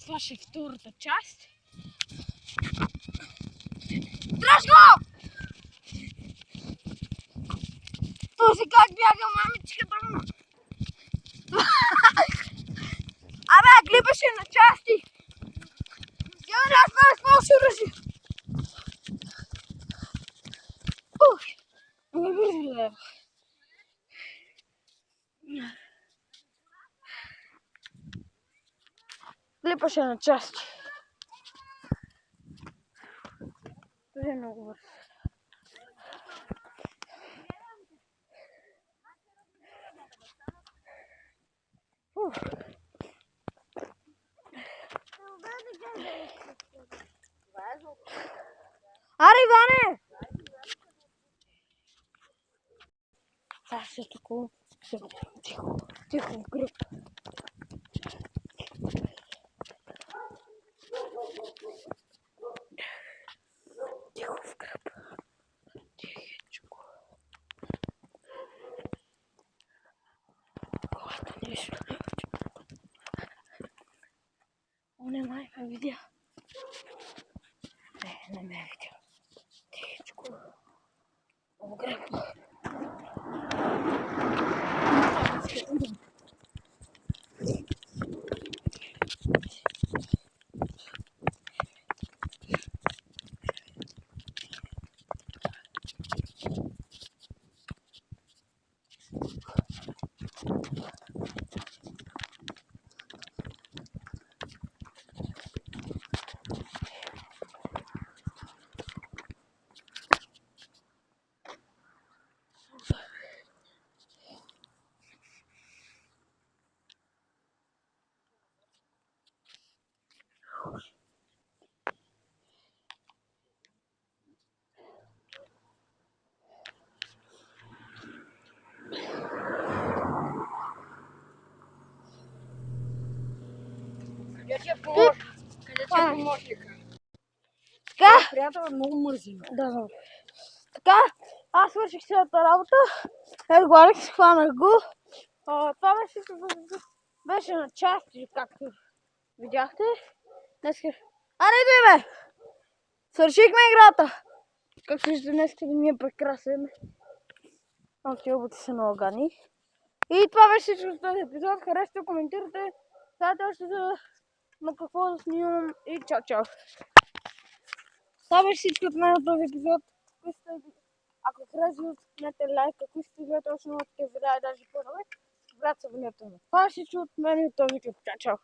Това ще е втората част. Страшно! Този как бяга мамичката му. Абе, клипаше на части. Я не разбира с какво ще ръжи. Не вижда. Клипаше на части. Това е много бързо. Аре, Иване! Сега ще такова. Тихо, тихо, гръб. Тихо в гръб. Тихичко. Колата нещо. О, не май ме видя. Не ме е видя. Тихичко. В гръб. Къде ти е помощника? Така? Приятел е много мързи. Да. Така, аз свърших цялата работа. Разговарях се, хванах го. Това беше на части, както видяхте. Днеска... Аре, бе! Свършихме играта! Както виждате, днеска да ми е прекрасен. Окей, обути са много гадни. И това беше всичко за този епизод. Харесайте, коментирайте. Ставате още на какво да снимам. И чао, чао! Това беше всичко от мен от този епизод. Ако харесвате, цъкнете лайк. Ако искате да гледате още много такива видеа и даже по-нови, брат, се абонирайте. Това беше всичко от мен и от този клип. Чао, чао!